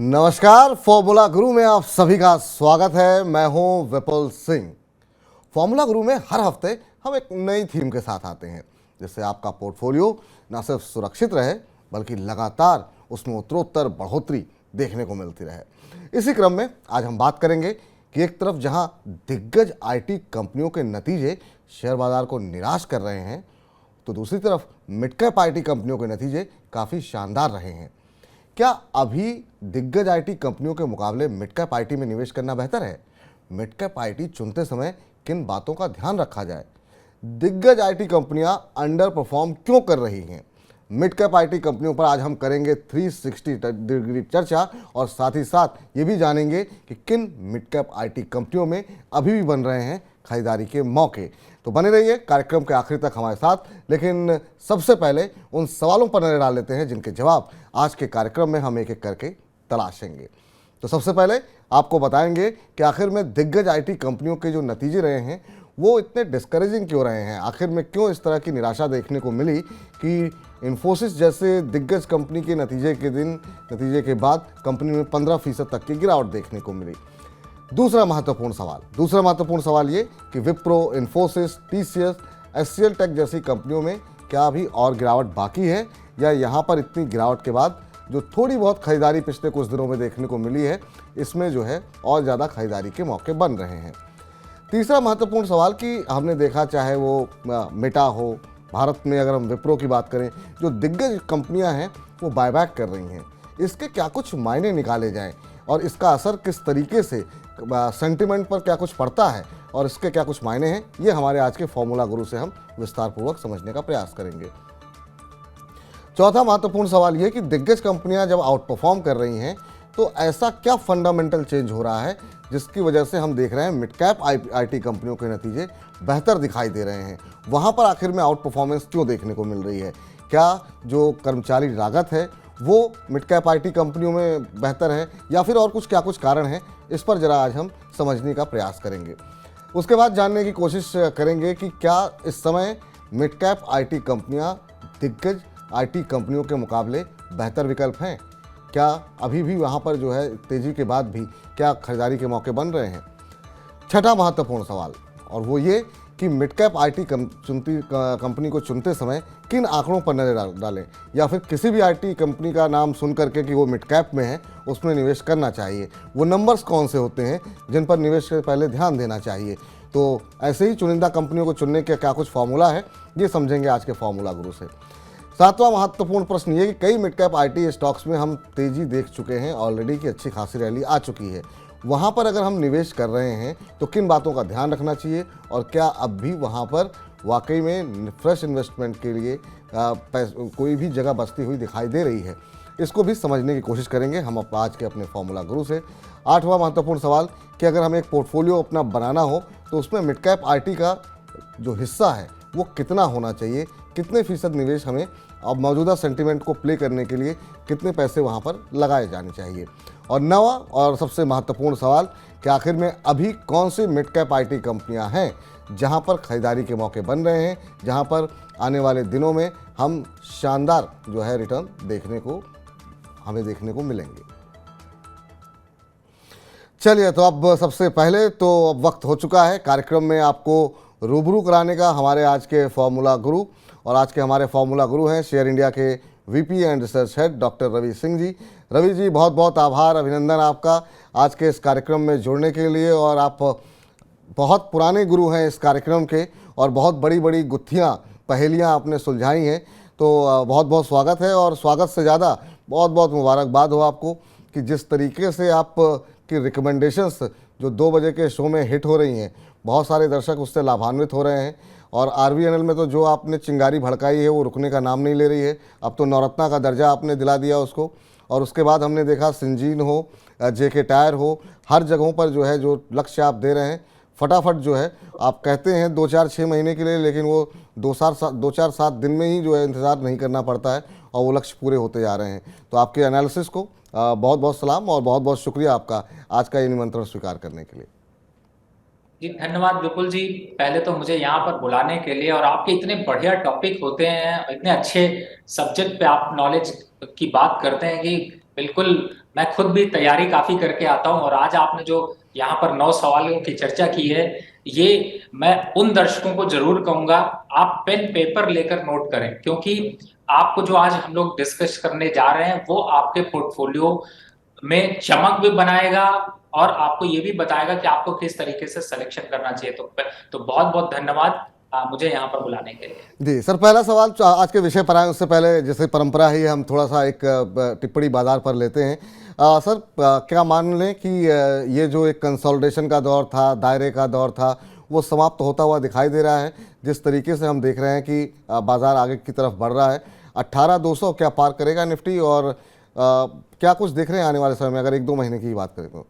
नमस्कार, फॉर्मूला गुरु में आप सभी का स्वागत है। मैं हूं विपुल सिंह। फॉर्मूला गुरु में हर हफ्ते हम एक नई थीम के साथ आते हैं, जिससे आपका पोर्टफोलियो न सिर्फ सुरक्षित रहे बल्कि लगातार उसमें उत्तरोत्तर बढ़ोतरी देखने को मिलती रहे। इसी क्रम में आज हम बात करेंगे कि एक तरफ जहां दिग्गज आईटी कंपनियों के नतीजे शेयर बाजार को निराश कर रहे हैं, तो दूसरी तरफ मिड कैप आईटी कंपनियों के नतीजे काफ़ी शानदार रहे हैं। क्या अभी दिग्गज आईटी कंपनियों के मुकाबले मिड कैप आईटी में निवेश करना बेहतर है? मिड कैप आईटी चुनते समय किन बातों का ध्यान रखा जाए? दिग्गज आईटी कंपनियां अंडर परफॉर्म क्यों कर रही हैं? मिड कैप आईटी कंपनियों पर आज हम करेंगे 360 डिग्री चर्चा और साथ ही साथ ये भी जानेंगे कि किन मिड कैप आईटी कंपनियों में अभी भी बन रहे हैं खरीदारी के मौके। तो बने रहिए कार्यक्रम के आखिर तक हमारे साथ। लेकिन सबसे पहले उन सवालों पर नजर डाल लेते हैं जिनके जवाब आज के कार्यक्रम में हम एक एक करके तलाशेंगे। तो सबसे पहले आपको बताएंगे कि आखिर में दिग्गज आईटी कंपनियों के जो नतीजे रहे हैं वो इतने डिस्करेजिंग क्यों रहे हैं। आखिर में क्यों इस तरह की निराशा देखने को मिली कि इन्फोसिस जैसे दिग्गज कंपनी के नतीजे के बाद कंपनी में 15% तक की गिरावट देखने को मिली। दूसरा महत्वपूर्ण सवाल ये कि Wipro, Infosys, TCS, HCL tech जैसी कंपनियों में क्या अभी और गिरावट बाकी है, या यहाँ पर इतनी गिरावट के बाद जो थोड़ी बहुत खरीदारी पिछले कुछ दिनों में देखने को मिली है, इसमें जो है और ज़्यादा खरीदारी के मौके बन रहे हैं। तीसरा महत्वपूर्ण सवाल कि हमने देखा, चाहे वो मेटा हो, भारत में अगर हम विप्रो की बात करें, जो दिग्गज कंपनियां हैं वो बायबैक कर रही हैं। इसके क्या कुछ मायने निकाले जाएं और इसका असर किस तरीके से सेंटिमेंट पर क्या कुछ पड़ता है और इसके क्या कुछ मायने हैं, ये हमारे आज के फॉर्मूला गुरु से हम विस्तारपूर्वक समझने का प्रयास करेंगे। चौथा महत्वपूर्ण सवाल ये कि दिग्गज कंपनियां जब आउट परफॉर्म कर रही हैं तो ऐसा क्या फंडामेंटल चेंज हो रहा है जिसकी वजह से हम देख रहे हैं मिड कैप आईटी कंपनियों के नतीजे बेहतर दिखाई दे रहे हैं। वहाँ पर आखिर में आउट परफॉर्मेंस क्यों देखने को मिल रही है? क्या जो कर्मचारी लागत है वो मिड कैप आईटी कंपनियों में बेहतर है, या फिर और क्या कुछ कारण है? इस पर जरा आज हम समझने का प्रयास करेंगे। उसके बाद जानने की कोशिश करेंगे कि क्या इस समय मिड कैप आईटी कंपनियां दिग्गज आईटी कंपनियों के मुकाबले बेहतर विकल्प हैं? क्या अभी भी वहां पर जो है तेजी के बाद भी क्या खरीदारी के मौके बन रहे हैं? छठा महत्वपूर्ण सवाल और वो ये कि मिड कैप आईटी कंपनी को चुनते समय किन आंकड़ों पर नजर डालें, या फिर किसी भी आईटी कंपनी का नाम सुन करके कि वो मिड कैप में है उसमें निवेश करना चाहिए, वो नंबर्स कौन से होते हैं जिन पर निवेश से पहले ध्यान देना चाहिए। तो ऐसे ही चुनिंदा कंपनियों को चुनने का क्या कुछ फॉर्मूला है, ये समझेंगे आज के फॉर्मूला गुरु से। सातवां महत्वपूर्ण प्रश्न ये कि कई मिड कैप आईटी स्टॉक्स में हम तेजी देख चुके हैं ऑलरेडी की अच्छी खासी रैली आ चुकी है। वहाँ पर अगर हम निवेश कर रहे हैं तो किन बातों का ध्यान रखना चाहिए, और क्या अब भी वहाँ पर वाकई में फ्रेश इन्वेस्टमेंट के लिए कोई भी जगह बचती हुई दिखाई दे रही है, इसको भी समझने की कोशिश करेंगे हम आज के अपने फॉर्मूला गुरु से। आठवां महत्वपूर्ण सवाल कि अगर हमें एक पोर्टफोलियो अपना बनाना हो तो उसमें मिड कैप आईटी का जो हिस्सा है वो कितना होना चाहिए, कितने फीसद निवेश हमें अब मौजूदा सेंटिमेंट को प्ले करने के लिए कितने पैसे वहाँ पर लगाए जाने चाहिए। और नवा और सबसे महत्वपूर्ण सवाल कि आखिर में अभी कौन सी मिड कैप आईटी कंपनियां हैं जहां पर खरीदारी के मौके बन रहे हैं, जहां पर आने वाले दिनों में हम शानदार जो है रिटर्न हमें देखने को मिलेंगे। चलिए, तो अब सबसे पहले तो अब वक्त हो चुका है कार्यक्रम में आपको रूबरू कराने का हमारे आज के फॉर्मूला गुरु। और आज के हमारे फॉर्मूला गुरु हैं शेयर इंडिया के VP and research head doctor Ravi Singh ji. Ravi ji, बहुत बहुत आभार, अभिनंदन आपका आज के इस कार्यक्रम में जुड़ने के लिए। और आप बहुत पुराने गुरु हैं इस कार्यक्रम के और बहुत बड़ी बड़ी गुत्थियाँ पहेलियाँ आपने सुलझाई हैं, तो बहुत बहुत स्वागत है। और स्वागत से ज़्यादा बहुत बहुत मुबारकबाद हो आपको कि जिस तरीके से आप की रिकमेंडेशंस जो 2 बजे के शो में हिट हो रही हैं, बहुत सारे दर्शक उससे लाभान्वित हो रहे हैं। और आरवीएनएल में तो जो आपने चिंगारी भड़काई है वो रुकने का नाम नहीं ले रही है। अब तो नवरत्ना का दर्जा आपने दिला दिया उसको। और उसके बाद हमने देखा सिंजीन हो, जेके टायर हो, हर जगहों पर जो है जो लक्ष्य आप दे रहे हैं फटाफट जो है आप कहते हैं 2-4-6 महीने के लिए, लेकिन वो 2-4-7 दिन में ही जो है इंतज़ार नहीं करना पड़ता है और वो लक्ष्य पूरे होते जा रहे हैं। तो आपके एनालिसिस को बहुत बहुत सलाम और बहुत बहुत शुक्रिया आपका आज का ये निमंत्रण स्वीकार करने के लिए। जी धन्यवाद विपुल जी, पहले तो मुझे यहाँ पर बुलाने के लिए, और आपके इतने बढ़िया टॉपिक होते हैं, इतने अच्छे सब्जेक्ट पे आप नॉलेज की बात करते हैं कि बिल्कुल मैं खुद भी तैयारी काफी करके आता हूं, और आज आपने जो यहाँ पर 9 सवालों की चर्चा की है, ये मैं उन दर्शकों को जरूर कहूंगा, आप पेन पेपर लेकर नोट करें, क्योंकि आपको जो आज हम लोग डिस्कस करने जा रहे हैं वो आपके पोर्टफोलियो में चमक भी बनाएगा और आपको ये भी बताएगा कि आपको किस तरीके से सिलेक्शन करना चाहिए। तो बहुत बहुत धन्यवाद मुझे यहाँ पर बुलाने के लिए। जी सर, पहला सवाल आज के विषय पर आए उससे पहले जैसे परंपरा है हम थोड़ा सा एक टिप्पणी बाजार पर लेते हैं। सर क्या मान लें कि ये जो एक कंसोलिडेशन का दौर था, दायरे का दौर था, वो समाप्त होता हुआ दिखाई दे रहा है। जिस तरीके से हम देख रहे हैं कि बाजार आगे की तरफ बढ़ रहा है, 18,200 क्या पार करेगा निफ्टी, और क्या कुछ देख रहे हैं आने वाले समय में, अगर 1-2 महीने की बात करें तो?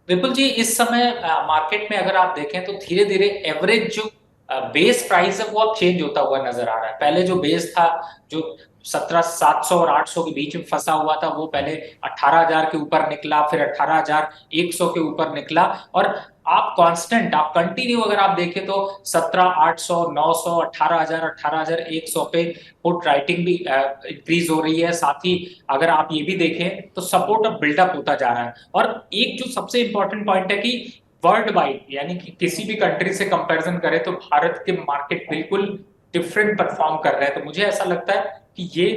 विपुल जी, इस समय मार्केट में अगर आप देखें तो धीरे धीरे एवरेज जो बेस प्राइस है वो अब चेंज होता हुआ नजर आ रहा है। पहले जो बेस था, जो 17,700 और 800 के बीच में फंसा हुआ था, वो पहले 18,000 के ऊपर निकला, फिर 18,100 के ऊपर निकला, और आप कांस्टेंट, आप कंटिन्यू अगर आप देखें तो 17,800, 900, 18,000, 18,100 पे पुट राइटिंग भी इंक्रीज हो रही है। साथ ही अगर आप ये भी देखें तो सपोर्ट अब बिल्डअप होता जा रहा है। और एक जो सबसे इंपॉर्टेंट पॉइंट है कि वर्ल्ड वाइड, यानी कि किसी भी कंट्री से कंपैरिजन करें तो भारत के मार्केट बिल्कुल डिफरेंट परफॉर्म कर रहे हैं। तो मुझे ऐसा लगता है कि ये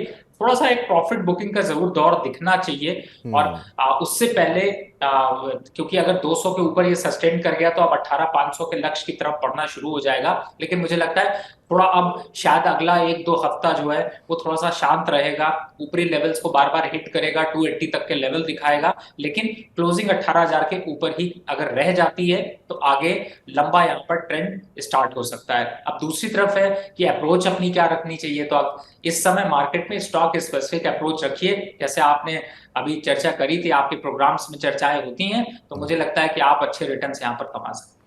थोड़ा सा एक प्रॉफिट बुकिंग का जरूर दौर दिखना चाहिए। और उससे पहले क्योंकि अगर 200 के ऊपर ये सस्टेन कर गया तो अब 18,500 के लक्ष्य की तरफ बढ़ना शुरू हो जाएगा। लेकिन मुझे लगता है थोड़ा अब शायद अगला 1-2 हफ्ता जो है वो थोड़ा सा शांत रहेगा, ऊपरी लेवल्स को बार बार हिट करेगा, 280 तक के लेवल दिखाएगा, लेकिन क्लोजिंग 18,000 के ऊपर ही अगर रह जाती है तो आगे लंबा यहाँ पर ट्रेंड स्टार्ट हो सकता है। अब दूसरी तरफ है कि अप्रोच अपनी क्या रखनी चाहिए। तो अब इस समय मार्केट में स्टॉक स्पेसिफिक अप्रोच रखिए, जैसे आपने अभी चर्चा करी थी, आपके प्रोग्राम्स में चर्चाएं होती हैं, तो मुझे लगता है कि आप अच्छे रिटर्न्स यहाँ पर कमा सकते हैं।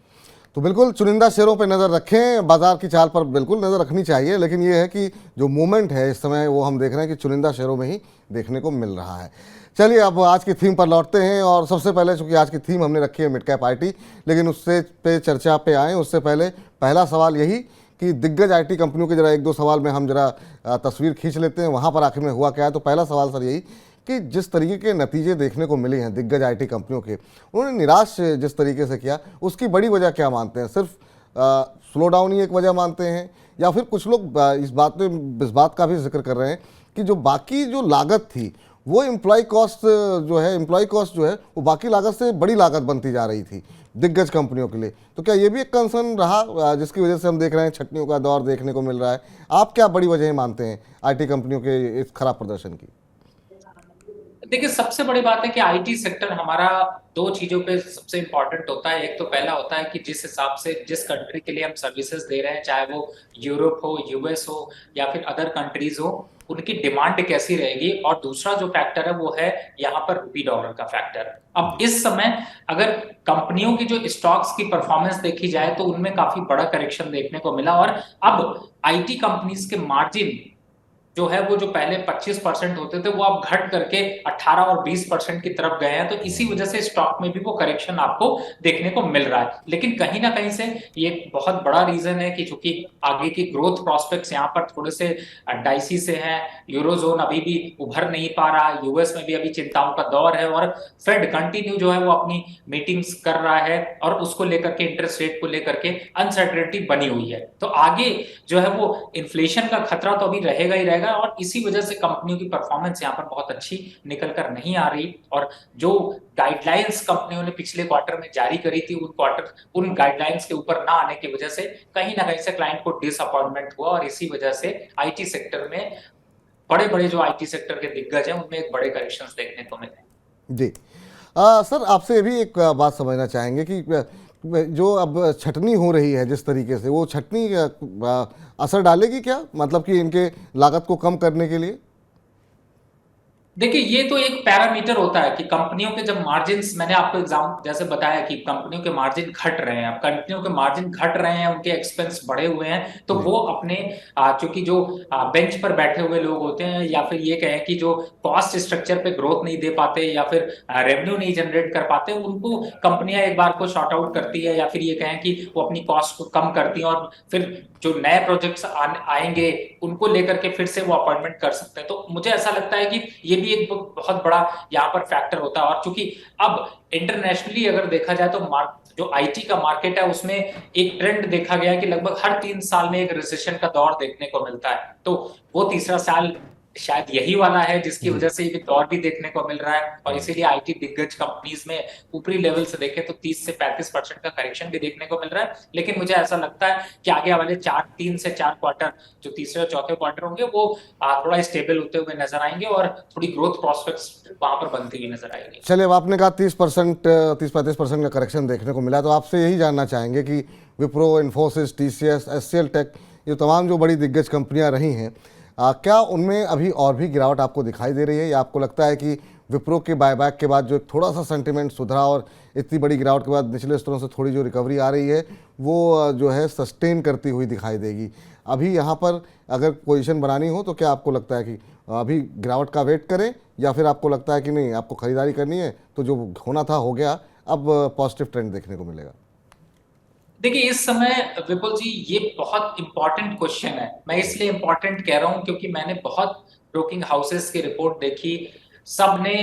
तो बिल्कुल चुनिंदा शेयरों पर नज़र रखें, बाजार की चाल पर बिल्कुल नज़र रखनी चाहिए, लेकिन ये है कि जो मूवमेंट है इस समय वो हम देख रहे हैं कि चुनिंदा शेयरों में ही देखने को मिल रहा है। चलिए अब आज की थीम पर लौटते हैं, और सबसे पहले चूंकि आज की थीम हमने रखी है मिड कैप आईटी, लेकिन उससे पे चर्चा पे आए उससे पहले पहला सवाल यही कि दिग्गज आईटी कंपनियों के जरा 1-2 सवाल में हम जरा तस्वीर खींच लेते हैं, वहाँ पर आखिर में हुआ क्या है। तो पहला सवाल सर यही कि जिस तरीके के नतीजे देखने को मिले हैं दिग्गज आईटी कंपनियों के, उन्होंने निराश जिस तरीके से किया, उसकी बड़ी वजह क्या मानते हैं? सिर्फ स्लो डाउन ही एक वजह मानते हैं, या फिर कुछ लोग इस बात का भी जिक्र कर रहे हैं कि जो बाकी जो लागत थी वो एम्प्लॉय कॉस्ट जो है वो बाकी लागत से बड़ी लागत बनती जा रही थी दिग्गज कंपनियों के लिए? तो क्या ये भी एक कंसर्न रहा जिसकी वजह से हम देख रहे हैं छटनियों का दौर देखने को मिल रहा है? आप क्या बड़ी वजह मानते हैं आईटी कंपनियों के इस खराब प्रदर्शन की? देखिए, सबसे बड़ी बात है कि आईटी सेक्टर हमारा 2 चीजों पे सबसे इंपॉर्टेंट होता है। एक तो पहला होता है कि जिस हिसाब से जिस कंट्री के लिए हम सर्विसेज दे रहे हैं, चाहे वो यूरोप हो, यूएस हो या फिर अदर कंट्रीज हो, उनकी डिमांड कैसी रहेगी। और दूसरा जो फैक्टर है वो है यहाँ पर रूपी डॉलर का फैक्टर। अब इस समय अगर कंपनियों की जो स्टॉक्स की परफॉर्मेंस देखी जाए तो उनमें काफी बड़ा करेक्शन देखने को मिला, और अब आईटी कंपनीज के मार्जिन जो है वो जो पहले 25% होते थे वो अब घट करके 18 और 20% की तरफ गए हैं। तो इसी वजह से स्टॉक में भी वो करेक्शन आपको देखने को मिल रहा है। लेकिन कहीं ना कहीं से ये एक बहुत बड़ा रीजन है कि चूंकि आगे की ग्रोथ प्रोस्पेक्ट्स यहाँ पर थोड़े से डाइसी से हैं, यूरोजोन अभी भी उभर नहीं पा रहा, यूएस में भी अभी चिंताओं का दौर है, और फेड कंटिन्यू जो है वो अपनी मीटिंग्स कर रहा है और उसको लेकर के, इंटरेस्ट रेट को लेकर के अनसर्टेनिटी बनी हुई है। तो आगे जो है वो इन्फ्लेशन का खतरा तो अभी रहेगा ही रहेगा, और इसी वजह से कंपनियों की परफॉर्मेंस यहाँ पर बहुत अच्छी निकल कर नहीं आ रही। और जो गाइडलाइंस कंपनियों ने पिछले क्वार्टर में जारी करी थी, उन गाइडलाइंस के ऊपर ना आने की वजह से कहीं ना कहीं से क्लाइंट को डिसअपॉइंटमेंट हुआ, और इसी वजह से आईटी सेक्टर में बड़े बड़े जो आईटी सेक्टर के दिग्गज हैं उनमें एक बड़े करेक्शंस देखने को मिले। जी सर, आपसे भी एक बात समझना चाहेंगे कि जो अब छटनी हो रही है जिस तरीके से, वो छटनी असर डालेगी क्या, मतलब कि इनके लागत को कम करने के लिए? देखिए, ये तो एक पैरामीटर होता है कि कंपनियों के जब मार्जिन्स, मैंने आपको एग्जाम जैसे बताया कि कंपनियों के मार्जिन घट रहे हैं, अब कंपनियों के मार्जिन घट रहे हैं, उनके एक्सपेंस बढ़े हुए हैं, तो वो अपने चूंकि जो बेंच पर बैठे हुए लोग होते हैं, या फिर ये कहें कि जो कॉस्ट स्ट्रक्चर पे ग्रोथ नहीं दे पाते या फिर रेवेन्यू नहीं जनरेट कर पाते, उनको कंपनियां एक बार को शॉर्ट आउट करती है, या फिर ये कहें कि वो अपनी कॉस्ट को कम करती हैं, और फिर जो नए प्रोजेक्ट्स आएंगे उनको लेकर के फिर से वो अपॉइंटमेंट कर सकते हैं। तो मुझे ऐसा लगता है कि ये भी भी एक बहुत बड़ा यहाँ पर फैक्टर होता है। और चूंकि अब इंटरनेशनली अगर देखा जाए तो जो आईटी का मार्केट है उसमें एक ट्रेंड देखा गया है कि लगभग हर 3 साल में एक रिसेशन का दौर देखने को मिलता है। तो वो तीसरा साल शायद यही वाला है जिसकी जी। वजह से ये दौर भी देखने को मिल रहा है। और इसीलिए आईटी दिग्गज कंपनीज में ऊपरी लेवल से देखें तो 30 से 35% का करेक्शन भी देखने को मिल रहा है। लेकिन मुझे ऐसा लगता है कि आगे वाले 3 से 4 क्वार्टर, जो तीसरे और चौथे क्वार्टर होंगे, वो थोड़ा स्टेबल होते हुए नजर आएंगे और थोड़ी ग्रोथ प्रोस्पेक्ट्स वहां पर बनती हुई नजर आएगी। चलिए, अब आपने कहा 30-35% का करेक्शन देखने को मिला, तो आपसे यही जानना चाहेंगे कि Wipro, Infosys, TCS, HCL tech, ये तमाम जो बड़ी दिग्गज कंपनियां रही हैं, क्या उनमें अभी और भी गिरावट आपको दिखाई दे रही है, या आपको लगता है कि विप्रो के बायबैक के बाद जो थोड़ा सा सेंटिमेंट सुधरा और इतनी बड़ी गिरावट के बाद निचले स्तरों से थोड़ी जो रिकवरी आ रही है वो जो है सस्टेन करती हुई दिखाई देगी? अभी यहाँ पर अगर पोजीशन बनानी हो तो क्या आपको लगता है कि अभी गिरावट का वेट करें, या फिर आपको लगता है कि नहीं, आपको खरीदारी करनी है तो जो होना था हो गया, अब पॉजिटिव ट्रेंड देखने को मिलेगा? देखिए, इस समय विपुल जी ये बहुत इंपॉर्टेंट क्वेश्चन है। मैं इसलिए इंपॉर्टेंट कह रहा हूं क्योंकि मैंने बहुत ब्रोकिंग हाउसेस की रिपोर्ट देखी। सब ने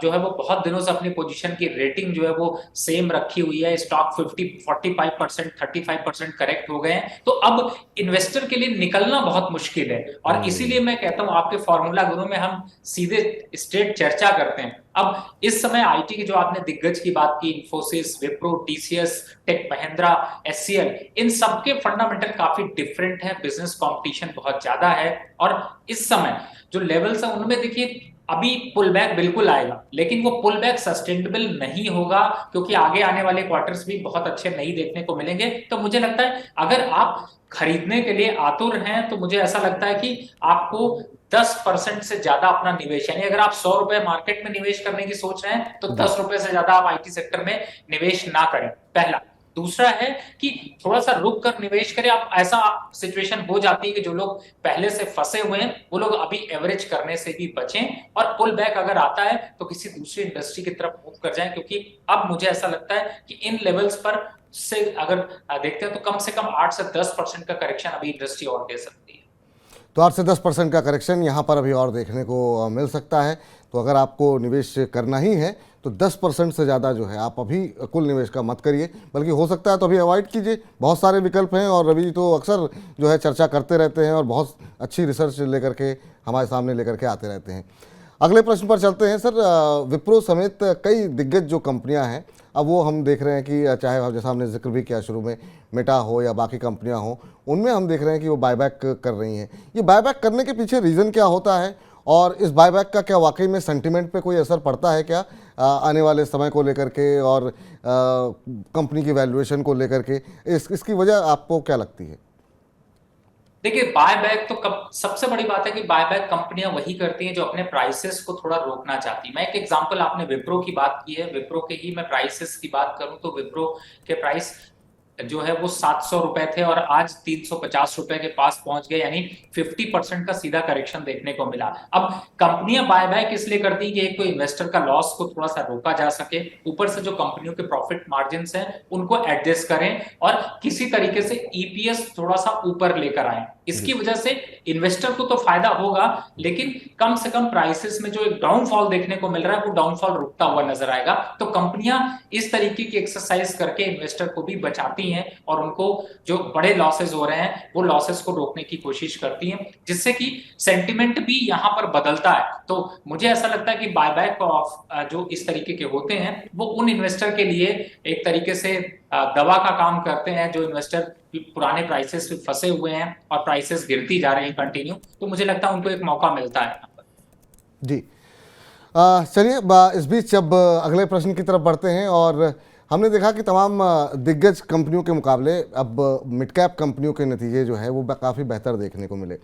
जो है वो बहुत दिनों से अपनी पोजीशन की रेटिंग जो है वो सेम रखी हुई है। स्टॉक 45%, 35% करेक्ट हो गए हैं। तो अब इन्वेस्टर के लिए निकलना बहुत मुश्किल है। और इसीलिए मैं कहता हूं आपके फॉर्मूला गुरु में हम सीधे स्ट्रेट चर्चा करते हैं। अब इस समय आईटी की जो आपने दिग्गज की बात की, इन्फोसिस, विप्रो, टीसीएस, टेक महिंद्रा, एचसीएल, इन सबके फंडामेंटल काफी डिफरेंट है। बिजनेस कंपटीशन बहुत ज्यादा है। और इस समय जो लेवल्स है उनमें देखिए अभी पुल बैक बिल्कुल आएगा, लेकिन वो पुल बैक सस्टेनेबल नहीं होगा क्योंकि आगे आने वाले क्वार्टर्स भी बहुत अच्छे नहीं देखने को मिलेंगे। तो मुझे लगता है अगर आप खरीदने के लिए आतुर हैं तो मुझे ऐसा लगता है कि आपको 10% से ज्यादा अपना निवेश, यानी अगर आप 100 रुपए मार्केट में निवेश करने की सोच रहे हैं तो 10 रुपए से ज्यादा आप आईटी सेक्टर में निवेश ना करें, पहला। दूसरा है कि थोड़ा सा रुक कर निवेश करें। आप ऐसा सिचुएशन हो जाती है कि जो लोग पहले से फंसे हुए हैं वो लोग अभी एवरेज करने से भी बचें, और पुल बैक अगर आता है तो किसी दूसरी इंडस्ट्री की तरफ मूव कर जाएं, क्योंकि अब मुझे ऐसा लगता है कि इन लेवल्स पर से अगर देखते हैं तो कम से कम 8 से 10% का करेक्शन अभी इंडस्ट्री और दे सकती है। तो 8 से 10% का करेक्शन यहाँ पर अभी और देखने को मिल सकता है। तो अगर आपको निवेश करना ही है तो 10% से ज़्यादा जो है आप अभी कुल निवेश का मत करिए, बल्कि हो सकता है तो अभी अवॉइड कीजिए। बहुत सारे विकल्प हैं और रवि तो अक्सर जो है चर्चा करते रहते हैं और बहुत अच्छी रिसर्च लेकर के हमारे सामने लेकर के आते रहते हैं। अगले प्रश्न पर चलते हैं सर। विप्रो समेत कई दिग्गज जो कंपनियां हैं, अब वो हम देख रहे हैं कि चाहे जैसा हमने जिक्र भी किया शुरू में, मेटा हो या बाकी कंपनियां हो, उनमें हम देख रहे हैं कि वो बायबैक कर रही हैं। ये बायबैक करने के पीछे रीज़न क्या होता है, और इस बायबैक का क्या वाकई में सेंटिमेंट पे कोई असर पड़ता है क्या, आने वाले समय को लेकर के और कंपनी की वैल्यूएशन को लेकर के? इसकी वजह आपको क्या लगती है? देखिए, बायबैक तो सबसे बड़ी बात है कि बायबैक कंपनियां वही करती हैं जो अपने प्राइसेस को थोड़ा रोकना चाहती है। मैं एक एग्जांपल, आपने विप्रो की बात की है, विप्रो के ही मैं प्राइसेस की बात करूं तो विप्रो के प्राइस जो है वो 700 रुपए थे और आज 350 रुपए के पास पहुंच गए, यानी 50% का सीधा करेक्शन देखने को मिला। अब कंपनियां बायबैक इसलिए करती है कि एक तो इन्वेस्टर का लॉस को थोड़ा सा रोका जा सके, ऊपर से जो कंपनियों के प्रॉफिट मार्जिन हैं उनको एडजस्ट करें और किसी तरीके से ईपीएस थोड़ा सा ऊपर लेकर आए। इसकी वजह से इन्वेस्टर को तो फायदा होगा, लेकिन कम से कम प्राइसेस में जो एक डाउनफॉल देखने को मिल रहा है वो डाउनफॉल रुकता हुआ नजर आएगा। तो कंपनियां इस तरीके की एक्सरसाइज करके इन्वेस्टर को भी बचाती हैं और उनको जो बड़े लॉसेस हो रहे हैं वो लॉसेस को रोकने की कोशिश करती हैं, जिससे कि सेंटिमेंट भी यहां पर बदलता है। तो मुझे ऐसा लगता है कि बायबैक ऑफ जो इस तरीके के होते हैं वो उन इन्वेस्टर के लिए एक तरीके से दवा का काम करते हैं जो इन्वेस्टर पुराने प्राइसेस पे फंसे हुए हैं और प्राइसेस गिरती जा रही हैं कंटिन्यू। तो मुझे लगता है उनको एक मौका मिलता है यहाँ पर। जी। चलिए, इस बीच अब अगले प्रश्न की तरफ बढ़ते हैं। और हमने देखा कि तमाम दिग्गज कंपनियों के मुकाबले अब मिड कैप कंपनियों के नतीजे जो है वो काफ़ी बेहतर देखने को मिले।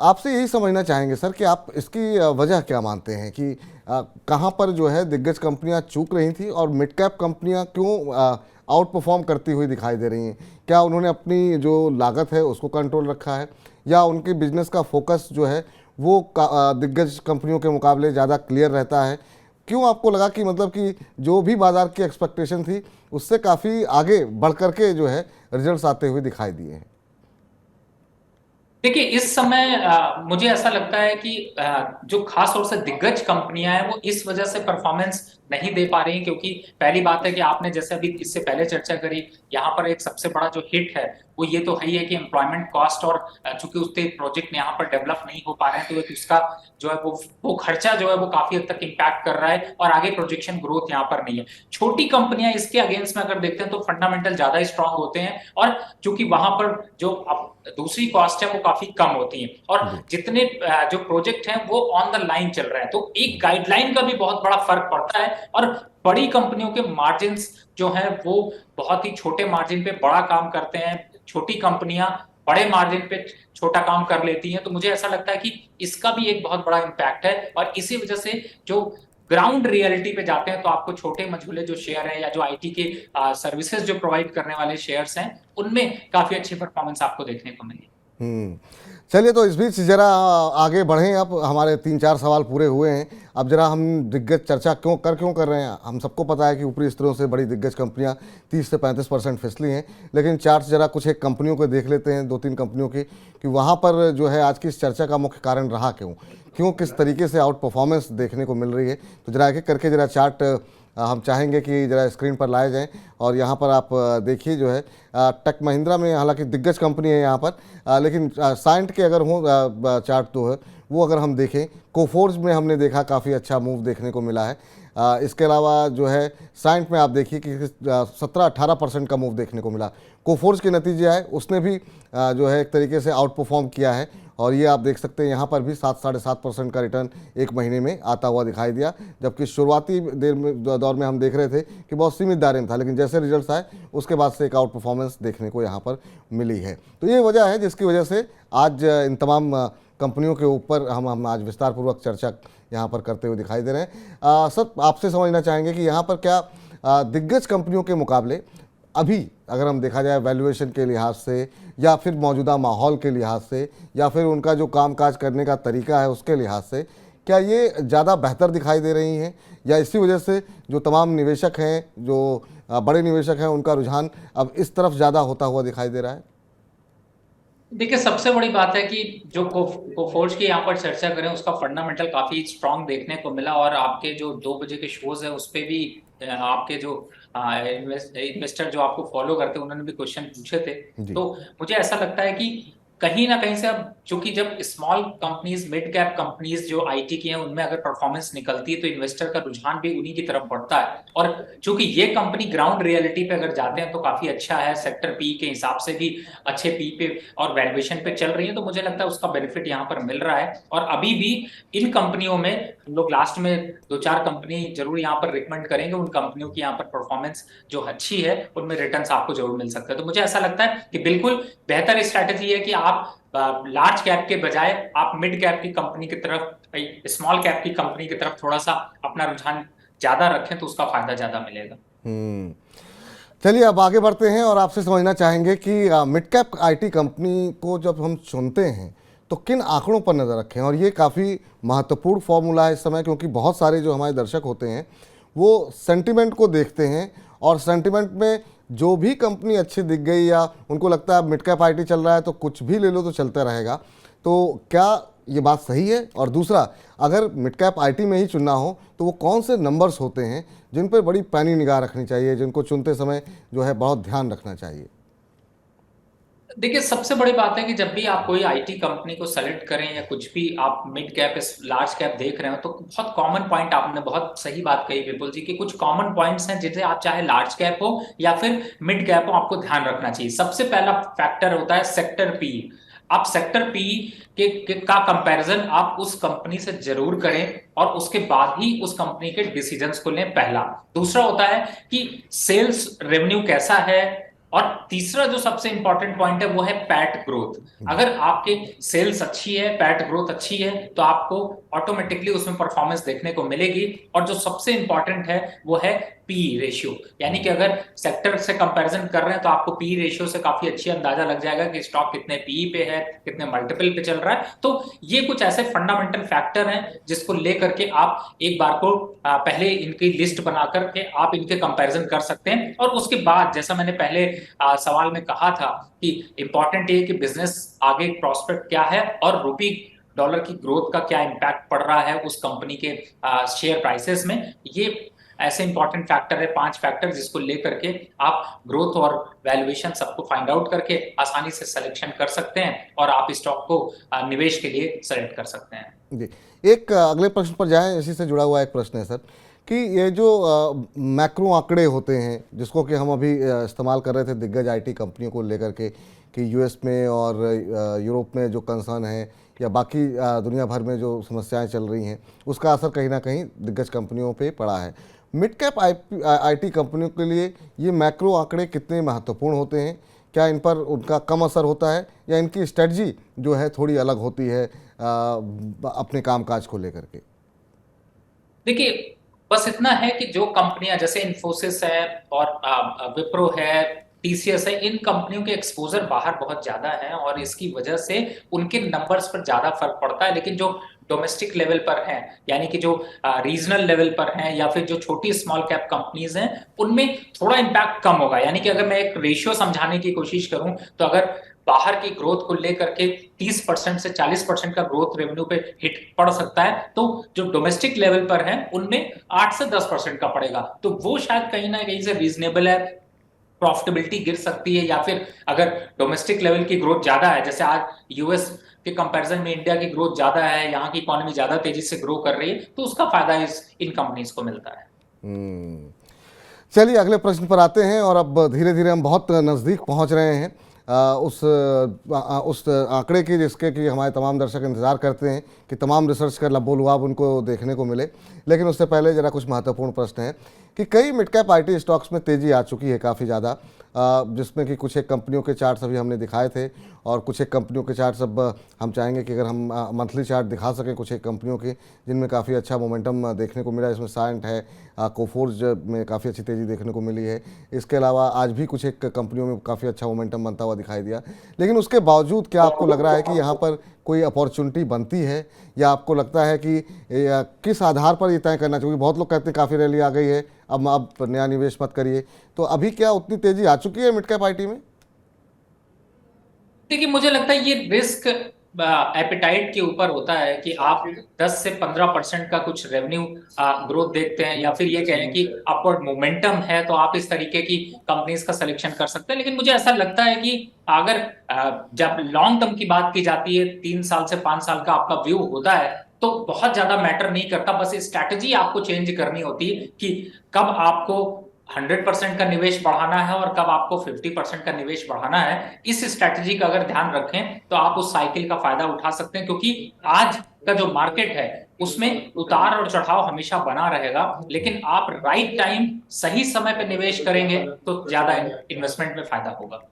आपसे यही समझना चाहेंगे सर कि आप इसकी वजह क्या मानते हैं कि कहाँ पर जो है दिग्गज कंपनियाँ चूक रही थी और मिड कैप कंपनियाँ क्यों आउट परफॉर्म करती हुई दिखाई दे रही हैं? क्या उन्होंने अपनी जो लागत है उसको कंट्रोल रखा है, या उनके बिजनेस का फोकस जो है वो दिग्गज कंपनियों के मुकाबले ज़्यादा क्लियर रहता है? क्यों आपको लगा कि मतलब कि जो भी बाजार की एक्सपेक्टेशन थी उससे काफ़ी आगे बढ़ कर के जो है रिजल्ट्स आते हुए दिखाई दिए हैं? देखिए इस समय मुझे ऐसा लगता है कि जो खास तौर से दिग्गज कंपनियां हैं वो इस वजह से परफॉर्मेंस नहीं दे पा रही हैं, क्योंकि पहली बात है कि आपने जैसे अभी इससे पहले चर्चा करी, यहाँ पर एक सबसे बड़ा जो हिट है वो ये तो है ही है कि एम्प्लॉयमेंट कॉस्ट, और चूंकि उसके प्रोजेक्ट यहाँ पर डेवलप नहीं हो पा रहे हैं तो एक उसका जो है वो खर्चा जो है वो काफी हद तक इम्पैक्ट कर रहा है, और आगे प्रोजेक्शन ग्रोथ यहाँ पर नहीं है। छोटी कंपनियां इसके अगेंस्ट में अगर देखते हैं तो फंडामेंटल ज्यादा स्ट्रांग होते हैं, और चूंकि वहां पर जो दूसरी कॉस्ट है वो काफी कम होती है, और जी। जितने जो प्रोजेक्ट हैं वो ऑन द लाइन चल रहे हैं, तो एक गाइडलाइन का भी बहुत बड़ा फर्क पड़ता है। और बड़ी कंपनियों के मार्जिन जो है वो बहुत ही छोटे मार्जिन पे बड़ा काम करते हैं, छोटी कंपनियां बड़े मार्जिन पे छोटा काम कर लेती हैं। तो मुझे ऐसा लगता है कि इसका भी एक बहुत बड़ा इम्पैक्ट है, और इसी वजह से जो ग्राउंड रियलिटी पे जाते हैं तो आपको छोटे मझोले जो शेयर है या जो आईटी के सर्विसेज जो प्रोवाइड करने वाले शेयर्स हैं उनमें काफी अच्छी परफॉर्मेंस आपको देखने को मिली। चलिए, तो इस बीच जरा आगे बढ़ें। अब हमारे 3-4 सवाल पूरे हुए हैं। अब जरा हम दिग्गज चर्चा क्यों कर रहे हैं। हम सबको पता है कि ऊपरी स्तरों से बड़ी दिग्गज कंपनियां 30 से 35% फिसली हैं, लेकिन चार्ट जरा कुछ एक कंपनियों को देख लेते हैं, 2-3 कंपनियों की, कि वहाँ पर जो है आज की इस चर्चा का मुख्य कारण रहा क्यों किस तरीके से आउट परफॉर्मेंस देखने को मिल रही है। तो जरा एक एक करके जरा चार्ट हम चाहेंगे कि ज़रा स्क्रीन पर लाए जाएं, और यहाँ पर आप देखिए जो है टेक महिंद्रा में, हालांकि दिग्गज कंपनी है यहाँ पर, लेकिन साइंट के अगर हो चार्ट तो है वो अगर हम देखें, कोफोर्ज में हमने देखा काफ़ी अच्छा मूव देखने को मिला है। इसके अलावा जो है साइंट में आप देखिए कि 17-18% का मूव देखने को मिला। कोफोर्ज के नतीजे आए, उसने भी जो है एक तरीके से आउट परफॉर्म किया है, और ये आप देख सकते हैं यहाँ पर भी 7-7.5% का रिटर्न एक महीने में आता हुआ दिखाई दिया, जबकि शुरुआती दौर में हम देख रहे थे कि बहुत सीमित दायरे में था, लेकिन जैसे रिजल्ट्स आए उसके बाद से एक आउट परफॉर्मेंस देखने को यहाँ पर मिली है। तो ये वजह है जिसकी वजह से आज इन तमाम कंपनियों के ऊपर हम आज विस्तारपूर्वक चर्चा यहाँ पर करते हुए दिखाई दे रहे हैं। सर, आपसे समझना चाहेंगे कि यहाँ पर क्या दिग्गज कंपनियों के मुकाबले अभी अगर हम देखा जाए वैल्यूएशन के लिहाज से, या फिर मौजूदा माहौल के लिहाज से, या फिर उनका जो कामकाज करने का तरीका है उसके लिहाज से, क्या ये ज़्यादा बेहतर दिखाई दे रही हैं, या इसी वजह से जो तमाम निवेशक हैं, जो बड़े निवेशक हैं, उनका रुझान अब इस तरफ ज़्यादा होता हुआ दिखाई दे रहा है? देखिए सबसे बड़ी बात है कि जो कोफोर्ज की यहाँ पर चर्चा करें उसका फंडामेंटल काफी स्ट्रांग देखने को मिला, और आपके जो 2 बजे के शोज है उस पे भी आपके जो इन्वेस्टर जो आपको फॉलो करते हैं उन्होंने भी क्वेश्चन पूछे थे। तो मुझे ऐसा लगता है कि कहीं ना कहीं से अब चूंकि जब small companies, mid cap companies जो आईटी की हैं उनमें अगर परफॉर्मेंस निकलती है तो इन्वेस्टर का रुझान भी उन्हीं की तरफ बढ़ता है, और चूंकि ये कंपनी ग्राउंड रियलिटी पे अगर जाते हैं तो काफी अच्छा है, सेक्टर पी के हिसाब से भी अच्छे पी पे और वैल्यूएशन पे चल रही है, तो मुझे लगता है उसका बेनिफिट यहाँ पर मिल रहा है। और अभी भी इन कंपनियों में हम लोग लास्ट में 2-4 कंपनी जरूर यहाँ पर रिकमेंड करेंगे, उन कंपनियों की यहाँ पर परफॉर्मेंस जो अच्छी है उनमें रिटर्न्स आपको जरूर मिल सकते हैं। तो मुझे ऐसा लगता है कि बिल्कुल बेहतर स्ट्रैटेजी है कि आप लार्ज कैप के बजाय आप मिड कैप की कंपनी की तरफ, स्मॉल कैप की कंपनी की तरफ थोड़ा सा अपना रुझान ज्यादा रखें तो उसका फायदा ज्यादा मिलेगा। चलिए, अब आगे बढ़ते हैं और आपसे समझना चाहेंगे कि मिड कैप आईटी कंपनी को जब हम चुनते हैं तो किन आंकड़ों पर नज़र रखें। और ये काफ़ी महत्वपूर्ण फॉर्मूला है इस समय, क्योंकि बहुत सारे जो हमारे दर्शक होते हैं वो सेंटिमेंट को देखते हैं, और सेंटिमेंट में जो भी कंपनी अच्छी दिख गई या उनको लगता है मिड कैप आईटी चल रहा है तो कुछ भी ले लो तो चलता रहेगा। तो क्या ये बात सही है? और दूसरा, अगर मिड कैप आईटी में ही चुनना हो तो वो कौन से नंबर्स होते हैं जिन पर बड़ी पैनी निगाह रखनी चाहिए, जिनको चुनते समय जो है बहुत ध्यान रखना चाहिए? देखिए सबसे बड़ी बात है कि जब भी आप कोई आईटी कंपनी को सेलेक्ट करें या कुछ भी आप मिड कैप लार्ज कैप देख रहे हो तो बहुत कॉमन पॉइंट, आपने बहुत सही बात कही विपुल जी, कि कुछ कॉमन पॉइंट्स हैं जिसे आप चाहे लार्ज कैप हो या फिर मिड कैप हो आपको ध्यान रखना चाहिए। सबसे पहला फैक्टर होता है सेक्टर पी। आप सेक्टर पी का कंपैरिजन आप उस कंपनी से जरूर करें और उसके बाद ही उस कंपनी के डिसीजंस को लें, पहला। दूसरा होता है कि सेल्स रेवेन्यू कैसा है, और तीसरा जो सबसे इंपॉर्टेंट पॉइंट है वो है पैट ग्रोथ। अगर आपके सेल्स अच्छी है, पैट ग्रोथ अच्छी है, तो आपको ऑटोमेटिकली उसमें परफॉर्मेंस देखने को मिलेगी। और जो सबसे इंपॉर्टेंट है वो है पी रेशियो, यानी कि अगर सेक्टर से कंपैरिजन कर रहे हैं तो आपको पी रेशियो से काफी अच्छी अंदाजा लग जाएगा कि स्टॉक कितने पी पे है, कितने मल्टीपल पे चल रहा है। तो ये कुछ ऐसे फंडामेंटल फैक्टर हैं जिसको लेकर के आप एक बार को पहले इनकी लिस्ट बना करके आप इनके कंपैरिजन कर सकते हैं। और उसके बाद जैसा मैंने पहले सवाल में कहा था कि इंपॉर्टेंट ये कि बिजनेस आगे प्रॉस्पेक्ट क्या है और रुपी डॉलर की ग्रोथ का क्या इंपैक्ट पड़ रहा है उस कंपनी के शेयर प्राइसेस में। ये ऐसे इंपॉर्टेंट फैक्टर है, 5 फैक्टर जिसको लेकर के आप ग्रोथ और वैल्यूएशन सबको फाइंड आउट करके आसानी से सिलेक्शन कर सकते हैं और आप स्टॉक को निवेश के लिए सेलेक्ट कर सकते हैं। जी, एक अगले प्रश्न पर जाएं। इसी से जुड़ा हुआ एक प्रश्न है सर कि ये जो मैक्रो आंकड़े होते हैं जिसको कि हम अभी इस्तेमाल कर रहे थे दिग्गज आईटी कंपनियों को लेकर के कि यूएस में और यूरोप में जो कंसर्न है या बाकी दुनिया भर में जो समस्याएं चल रही हैं उसका असर कहीं ना कहीं दिग्गज कंपनियों पे पड़ा है। मिड कैप आईटी कंपनियों के लिए ये मैक्रो आंकड़े कितने महत्वपूर्ण होते हैं? क्या इन पर उनका कम असर होता है या इनकी स्ट्रेटजी जो है थोड़ी अलग होती है अपने कामकाज को लेकर के? देखिए, बस इतना है कि जो कंपनियां जैसे इन्फोसिस है और विप्रो है, टीसीएस है, इन कंपनियों के एक्सपोजर बाहर बहुत ज्यादा है और इसकी वजह से उनके नंबर्स पर ज्यादा फर्क पड़ता है। लेकिन जो डोमेस्टिक लेवल पर हैं, यानी कि जो रीजनल लेवल पर हैं या फिर जो छोटी स्मॉल कैप कंपनीज हैं, उनमें थोड़ा इम्पैक्ट कम होगा। यानी कि अगर मैं एक रेशियो समझाने की कोशिश करूं तो अगर बाहर की ग्रोथ को लेकर के 30% से 40% का ग्रोथ रेवेन्यू पे हिट पड़ सकता है, तो जो डोमेस्टिक लेवल पर है उनमें 8 से 10% का पड़ेगा। तो वो शायद कहीं ना कहीं से रीजनेबल है, प्रॉफिटेबिलिटी गिर सकती है। या फिर अगर डोमेस्टिक लेवल की ग्रोथ ज्यादा है, जैसे आज यूएस के कंपैरिजन में इंडिया की ग्रोथ ज्यादा है, यहाँ की इकोनॉमी ज्यादा तेजी से ग्रो कर रही है, तो उसका फायदा इन कंपनीज को मिलता है। चलिए अगले प्रश्न पर आते हैं और अब धीरे धीरे हम बहुत नज़दीक पहुंच रहे हैं उस आंकड़े की जिसके कि हमारे तमाम दर्शक इंतज़ार करते हैं कि तमाम रिसर्च का लबोलुआब उनको देखने को मिले। लेकिन उससे पहले ज़रा कुछ महत्वपूर्ण प्रश्न है कि कई मिड कैप आईटी स्टॉक्स में तेज़ी आ चुकी है काफ़ी ज़्यादा, जिसमें कि कुछ एक कंपनियों के चार्ट्स अभी हमने दिखाए थे और कुछ एक कंपनियों के चार्ट्स अब हम चाहेंगे कि अगर हम मंथली चार्ट दिखा सकें कुछ एक कंपनियों के जिनमें काफ़ी अच्छा मोमेंटम देखने को मिला। इसमें साइंट है, कोफोर्ज में काफ़ी अच्छी तेज़ी देखने को मिली है। इसके अलावा आज भी कुछ एक कंपनियों में काफ़ी अच्छा मोमेंटम बनता हुआ दिखाई दिया। लेकिन उसके बावजूद क्या आपको लग रहा है कि यहाँ पर कोई अपॉर्चुनिटी बनती है या आपको लगता है कि किस आधार पर ये तय करना चाहिए? बहुत लोग कहते हैं काफ़ी रैली आ गई है, अब आप नया निवेश मत करिए, तो अभी क्या उतनी तेज़ी आ चुकी है मिड कैप आईटी में? देखिए, मुझे लगता है ये रिस्क एपेटाइट के ऊपर होता है कि आप 10 से 15% का कुछ रेवेन्यू ग्रोथ देखते हैं या फिर ये कहें कि अपवर्ड मोमेंटम है, तो आप इस तरीके की कंपनीज का सिलेक्शन कर सकते हैं। लेकिन मुझे ऐसा लगता है कि अगर जब लॉन्ग टर्म की बात की जाती है, 3 साल से 5 साल का आपका व्यू होता है, तो बहुत ज्यादा मैटर नहीं करता। बस स्ट्रैटेजी आपको चेंज करनी होती है कि कब आपको 100% का निवेश बढ़ाना है और कब आपको 50% का निवेश बढ़ाना है। इस स्ट्रैटेजी का अगर ध्यान रखें तो आप उस साइकिल का फायदा उठा सकते हैं, क्योंकि आज का जो मार्केट है उसमें उतार और चढ़ाव हमेशा बना रहेगा। लेकिन आप राइट टाइम सही समय पे निवेश करेंगे तो ज्यादा इन्वेस्टमेंट में फायदा होगा।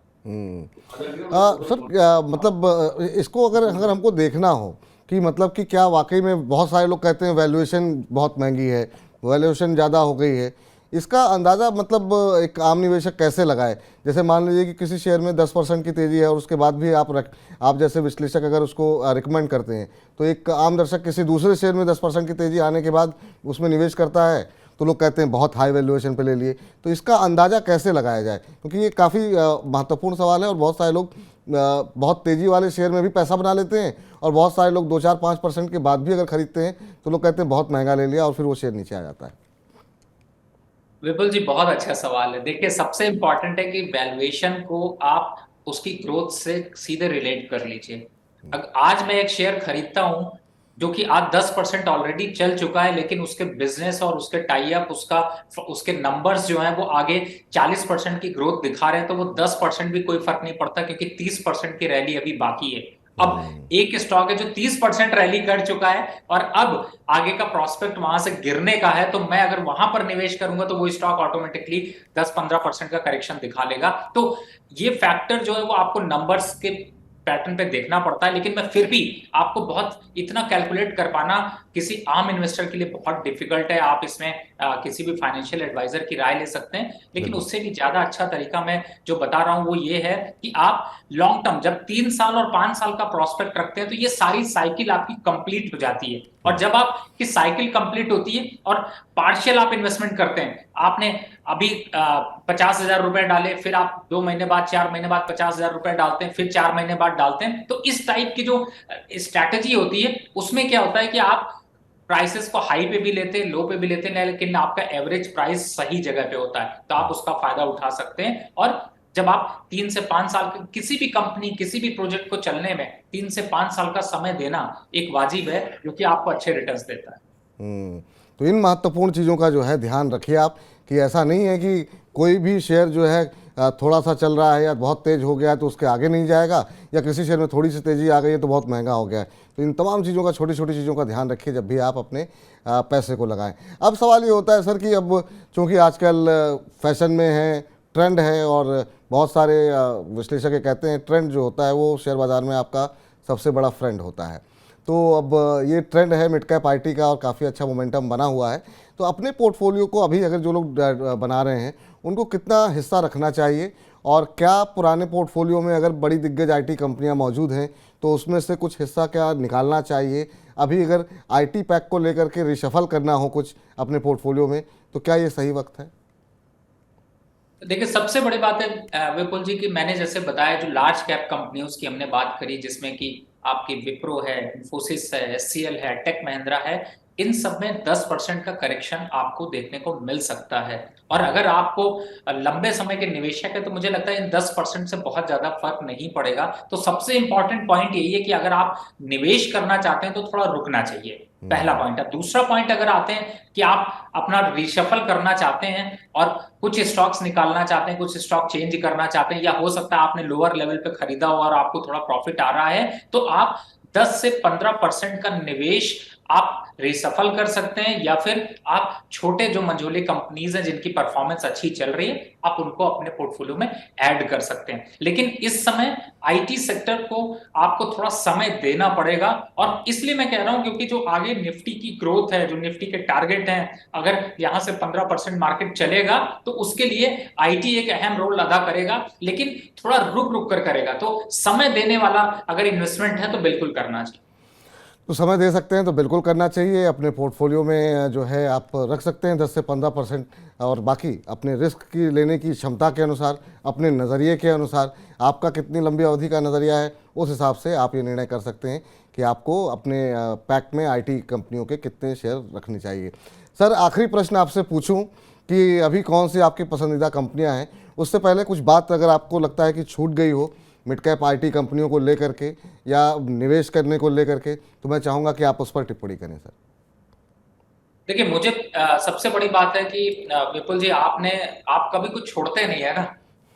सर मतलब इसको अगर अगर हमको देखना हो कि मतलब कि क्या वाकई में बहुत सारे लोग कहते हैं वैल्यूएशन बहुत महंगी है, वैल्यूएशन ज़्यादा हो गई है, इसका अंदाज़ा मतलब एक आम निवेशक कैसे लगाए? जैसे मान लीजिए कि किसी शेयर में 10% की तेज़ी है और उसके बाद भी आप जैसे विश्लेषक अगर उसको रिकमेंड करते हैं, तो एक आम दर्शक किसी दूसरे शेयर में 10% की तेज़ी आने के बाद उसमें निवेश करता है तो लोग कहते हैं बहुत हाई वैल्यूएशन पे ले लिए। तो इसका अंदाज़ा कैसे लगाया जाए? क्योंकि ये काफ़ी महत्वपूर्ण सवाल है और बहुत सारे लोग बहुत तेज़ी वाले शेयर में भी पैसा बना लेते हैं और बहुत सारे लोग 2-4-5% के बाद भी अगर खरीदते हैं तो लोग कहते हैं बहुत महंगा ले लिया और फिर वो शेयर नीचे आ जाता है। विपुल जी, बहुत अच्छा सवाल है। देखिए, सबसे इंपॉर्टेंट है कि वैल्यूएशन को आप उसकी ग्रोथ से सीधे रिलेट कर लीजिए। आज मैं एक शेयर खरीदता हूं जो कि आज 10% ऑलरेडी चल चुका है, लेकिन उसके बिजनेस और उसके टाई अप उसके नंबर्स जो हैं वो आगे 40% की ग्रोथ दिखा रहे हैं, तो वो 10% भी कोई फर्क नहीं पड़ता, क्योंकि 30% की रैली अभी बाकी है। अब एक स्टॉक है जो 30% रैली कर चुका है और अब आगे का प्रोस्पेक्ट वहां से गिरने का है, तो मैं अगर वहां पर निवेश करूंगा तो वो स्टॉक ऑटोमेटिकली 10-15% का करेक्शन दिखा लेगा। तो ये फैक्टर जो है वो आपको नंबर्स के पैटर्न पे देखना पड़ता है। लेकिन मैं फिर भी आपको बहुत इतना कैलकुलेट कर पाना किसी आम इन्वेस्टर के लिए बहुत डिफिकल्ट है। आप इसमें किसी भी फाइनेंशियल एडवाइजर की राय ले सकते हैं, लेकिन बिल्कुल। उससे भी ज्यादा अच्छा तरीका मैं जो बता रहा हूं वो ये है कि आप लॉन्ग टर्म जब 3 साल और 5 साल का प्रोस्पेक्ट रखते हैं तो ये सारी साइकिल आपकी कंप्लीट हो जाती है। और जब आपकी साइकिल कंप्लीट होती है और पार्शियल आप इन्वेस्टमेंट करते हैं, आपने अभी 50,000 रुपए डाले, फिर आप 2 महीने बाद 4 महीने बाद 50,000 रुपए डालते हैं, फिर 4 महीने बाद डालते हैं, तो इस टाइप की जो स्ट्रैटेजी होती है उसमें क्या होता है कि आप प्राइसेस को हाई पे भी लेते हैं, लो पे भी लेते हैं, लेकिन आपका एवरेज प्राइस सही जगह पे होता है, तो आप उसका फायदा उठा सकते हैं। और जब आप 3 से 5 साल किसी भी कंपनी किसी भी प्रोजेक्ट को चलने में 3 से 5 साल का समय देना एक वाजिब है, जो कि आपको अच्छे रिटर्न्स देता है। तो इन महत्वपूर्ण चीज़ों का जो है ध्यान रखिए आप, कि ऐसा नहीं है कि कोई भी शेयर जो है थोड़ा सा चल रहा है या बहुत तेज़ हो गया है तो उसके आगे नहीं जाएगा, या किसी शेयर में थोड़ी सी तेज़ी आ गई है तो बहुत महंगा हो गया है। तो इन तमाम चीज़ों का, छोटी छोटी चीज़ों का ध्यान रखिए जब भी आप अपने पैसे को लगाएं। अब सवाल ये होता है सर कि अब चूँकि आजकल फैशन में है, ट्रेंड है, और बहुत सारे विश्लेषक ये कहते हैं ट्रेंड जो होता है वो शेयर बाज़ार में आपका सबसे बड़ा फ्रेंड होता है। तो अब ये ट्रेंड है मिड कैप आईटी का और काफ़ी अच्छा मोमेंटम बना हुआ है। तो अपने पोर्टफोलियो को अभी अगर जो लोग बना रहे हैं उनको कितना हिस्सा रखना चाहिए, और क्या पुराने पोर्टफोलियो में अगर बड़ी दिग्गज आईटी कंपनियां मौजूद हैं तो उसमें से कुछ हिस्सा क्या निकालना चाहिए? अभी अगर आईटी पैक को लेकर के रिशफल करना हो कुछ अपने पोर्टफोलियो में, तो क्या ये सही वक्त है? देखिए, सबसे बड़ी बात है विपुल जी की मैंने जैसे बताया, जो लार्ज कैप कंपनियों की हमने बात करी, जिसमें कि आपकी विप्रो है, इन्फोसिस है, एचसीएल है, टेक महिंद्रा है, इन सब में 10% का करेक्शन आपको देखने को मिल सकता है। और अगर आपको लंबे समय के निवेशक है तो मुझे लगता है इन 10% से बहुत ज्यादा फर्क नहीं पड़ेगा। तो सबसे इंपॉर्टेंट पॉइंट यही है कि अगर आप निवेश करना चाहते हैं तो थोड़ा रुकना चाहिए, पहला पॉइंट है। दूसरा पॉइंट, अगर आते हैं कि आप अपना रिशफल करना चाहते हैं और कुछ स्टॉक्स निकालना चाहते हैं, कुछ स्टॉक चेंज करना चाहते हैं, या हो सकता है आपने लोअर लेवल पे खरीदा हो और आपको थोड़ा प्रॉफिट आ रहा है, तो आप 10 से 15% का निवेश आप रिसफल कर सकते हैं, या फिर आप छोटे जो मंझोले कंपनीज हैं जिनकी परफॉर्मेंस अच्छी चल रही है, आप उनको अपने पोर्टफोलियो में ऐड कर सकते हैं। लेकिन इस समय आईटी सेक्टर को आपको थोड़ा समय देना पड़ेगा, और इसलिए मैं कह रहा हूं क्योंकि जो आगे निफ्टी की ग्रोथ है, जो निफ्टी के टारगेट हैं, अगर यहां से 15% मार्केट चलेगा तो उसके लिए आईटी एक अहम रोल अदा करेगा, लेकिन थोड़ा रुक रुक कर करेगा। तो समय देने वाला अगर इन्वेस्टमेंट है तो बिल्कुल करना चाहिए। तो समय दे सकते हैं तो बिल्कुल करना चाहिए। अपने पोर्टफोलियो में जो है आप रख सकते हैं 10 से 15%, और बाकी अपने रिस्क की लेने की क्षमता के अनुसार, अपने नज़रिए के अनुसार, आपका कितनी लंबी अवधि का नज़रिया है उस हिसाब से आप ये निर्णय कर सकते हैं कि आपको अपने पैक में आईटी कंपनियों के कितने शेयर रखने चाहिए। सर, आखिरी प्रश्न आपसे पूछूं कि अभी कौन सी आपकी पसंदीदा कंपनियां हैं, उससे पहले कुछ बात अगर आपको लगता है कि छूट गई हो मिड कैप आईटी कंपनियों को लेकर के या निवेश करने को लेकर के, तो मैं चाहूँगा कि आप उस पर टिप्पणी करें सर। देखिए, मुझे सबसे बड़ी बात है कि विपुल जी, आप कभी कुछ छोड़ते नहीं है ना।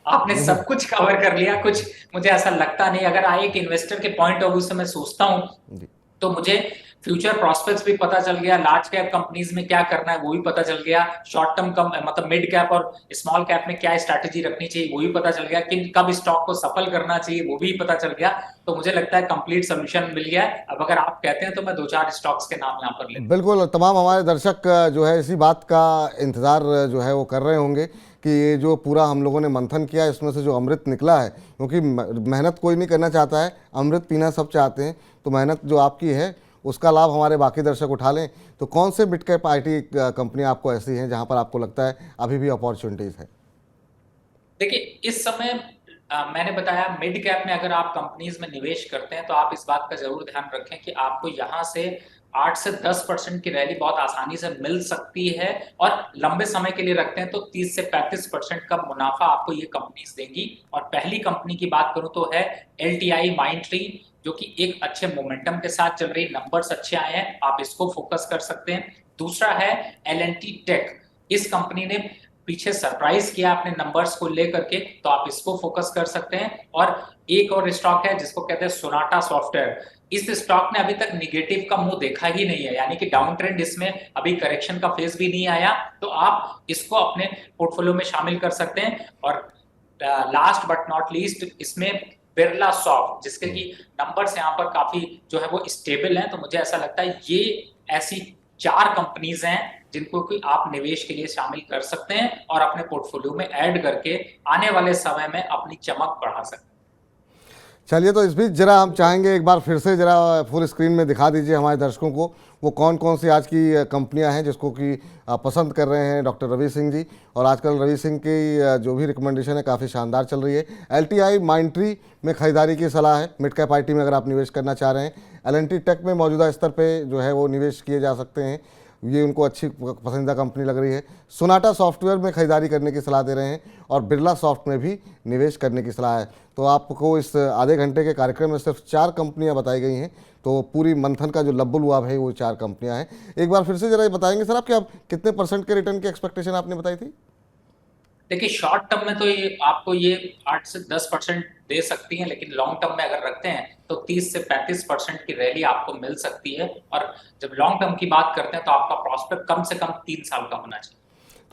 आपने सब कुछ कवर कर लिया। कुछ मुझे ऐसा लगता नहीं, अगर एक इन्वेस्टर के पॉइंट ऑफ व्यू से मैं सोचता हूं जी। तो मुझे फ्यूचर प्रोस्पेक्ट्स भी पता चल गया, लार्ज कैप कंपनीज में क्या करना है वो भी पता चल गया, शॉर्ट टर्म कम मतलब मिड कैप और स्मॉल कैप में क्या स्ट्रैटेजी रखनी चाहिए वो भी पता चल गया, किन कब स्टॉक को सफल करना चाहिए वो भी पता चल गया। तो मुझे लगता है कंप्लीट सोल्यूशन मिल गया है। अब अगर आप कहते हैं तो मैं 2-4 स्टॉक्स के नाम यहाँ पर ले। बिल्कुल, तमाम हमारे दर्शक जो है इसी बात का इंतज़ार जो है वो कर रहे होंगे कि ये जो पूरा हम लोगों ने मंथन किया इसमें से जो अमृत निकला है, क्योंकि मेहनत कोई नहीं करना चाहता है, अमृत पीना सब चाहते हैं। तो मेहनत जो आपकी है उसका लाभ हमारे बाकी दर्शक उठा लें। तो कौन से मिड कैप आईटी कंपनी आपको ऐसी हैं जहां पर आपको लगता है अभी भी अपॉर्चुनिटीज़ है? देखिए, इस समय मैंने बताया मिड कैप में अगर आप कंपनीज में निवेश करते हैं तो आप इस बात का जरूर ध्यान रखें कि आपको यहाँ से 8 से 10% की रैली बहुत आसानी से मिल सकती है, और लंबे समय के लिए रखते हैं तो 30 से 35% का मुनाफा आपको ये कंपनीज देंगी। और पहली कंपनी की बात करूं तो है LTI माइंडट्री, जो कि एक अच्छे मोमेंटम के साथ चल रही, नंबर्स अच्छे आए हैं, आप इसको फोकस कर सकते हैं। दूसरा है L&T टेक। इस कंपनी ने पीछे सरप्राइज किया अपने नंबर्स को लेकर के, तो आप इसको फोकस कर सकते हैं। और एक और स्टॉक है जिसको कहते हैं सोनाटा सॉफ्टवेयर। इस स्टॉक ने अभी तक निगेटिव का मुंह देखा ही नहीं है, यानी कि डाउन ट्रेंड इसमें अभी करेक्शन का फेज भी नहीं आया, तो आप इसको अपने पोर्टफोलियो में शामिल कर सकते हैं। और लास्ट बट नॉट लीस्ट, इसमें बिरला सॉफ्ट, जिसके की नंबर्स यहाँ पर काफी जो है वो स्टेबल हैं, तो मुझे ऐसा लगता है ये ऐसी 4 कंपनीज हैं जिनको कि आप निवेश के लिए शामिल कर सकते हैं और अपने पोर्टफोलियो में ऐड करके आने वाले समय में अपनी चमक बढ़ा सकते हैं। चलिए, तो इस बीच जरा हम चाहेंगे एक बार फिर से जरा फुल स्क्रीन में दिखा दीजिए हमारे दर्शकों को वो कौन कौन सी आज की कंपनियां हैं जिसको कि पसंद कर रहे हैं डॉक्टर रवि सिंह जी। और आजकल रवि सिंह की जो भी रिकमेंडेशन है काफ़ी शानदार चल रही है। LTI माइंट्री में खरीदारी की सलाह है, मिड कैप IT में अगर आप निवेश करना चाह रहे हैं। L&T टेक में मौजूदा स्तर पे जो है वो निवेश किए जा सकते हैं, ये उनको अच्छी पसंदीदा कंपनी लग रही है। सोनाटा सॉफ्टवेयर में खरीदारी करने की सलाह दे रहे हैं और बिरला सॉफ्ट में भी निवेश करने की सलाह है। तो आपको इस आधे घंटे के कार्यक्रम में सिर्फ 4 कंपनियां बताई गई हैं, तो पूरी मंथन का जो लब्बुल हुआ है वो 4 कंपनियां हैं। एक बार फिर से जरा ये बताएंगे सर आप कि आप कितने % के रिटर्न की एक्सपेक्टेशन आपने बताई थी? देखिए शॉर्ट टर्म में तो ये आपको ये 8 से 10% दे सकती हैं, लेकिन लॉन्ग टर्म में अगर रखते हैं तो 30 से 35% की रैली आपको मिल सकती है। और जब लॉन्ग टर्म की बात करते हैं तो आपका प्रॉस्पेक्ट कम से कम 3 साल का होना चाहिए।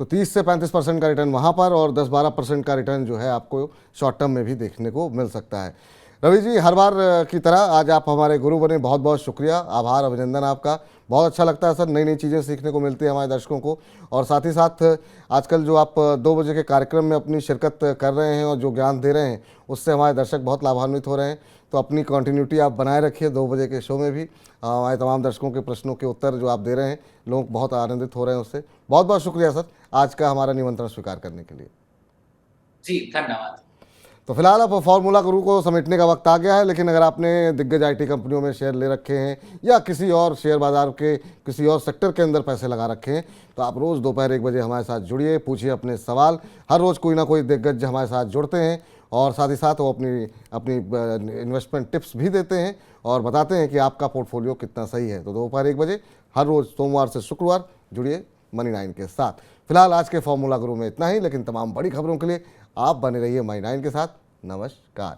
तो 30 से 35% का रिटर्न वहाँ पर और 10-12% का रिटर्न जो है आपको शॉर्ट टर्म में भी देखने को मिल सकता है। रवि जी, हर बार की तरह आज आप हमारे गुरु बने, बहुत बहुत शुक्रिया, आभार, अभिनंदन आपका। बहुत अच्छा लगता है सर, नई नई चीज़ें सीखने को मिलती है हमारे दर्शकों को। और साथ ही साथ आजकल जो आप 2 बजे के कार्यक्रम में अपनी शिरकत कर रहे हैं और जो ज्ञान दे रहे हैं उससे हमारे दर्शक बहुत लाभान्वित हो रहे हैं। तो अपनी कंटिन्यूटी आप बनाए रखिए 2 बजे के शो में भी। हमारे तमाम दर्शकों के प्रश्नों के उत्तर जो आप दे रहे हैं, लोग बहुत आनंदित हो रहे हैं उससे। बहुत बहुत शुक्रिया सर आज का हमारा निमंत्रण स्वीकार करने के लिए। जी धन्यवाद। तो फिलहाल अब फॉर्मूला गुरु को समेटने का वक्त आ गया है, लेकिन अगर आपने दिग्गज IT कंपनियों में शेयर ले रखे हैं या किसी और शेयर बाजार के किसी और सेक्टर के अंदर पैसे लगा रखे हैं, तो आप रोज़ दोपहर 1 बजे हमारे साथ जुड़िए, पूछिए अपने सवाल। हर रोज़ कोई ना कोई दिग्गज हमारे साथ जुड़ते हैं और साथ ही साथ वो अपनी अपनी इन्वेस्टमेंट टिप्स भी देते हैं और बताते हैं कि आपका पोर्टफोलियो कितना सही है। तो दोपहर 1 बजे हर रोज़ सोमवार से शुक्रवार जुड़िए मनी 9 के साथ। फिलहाल आज के फॉर्मूला गुरु में इतना ही, लेकिन तमाम बड़ी खबरों के लिए आप बने रहिए मनी 9 के साथ। नमस्कार।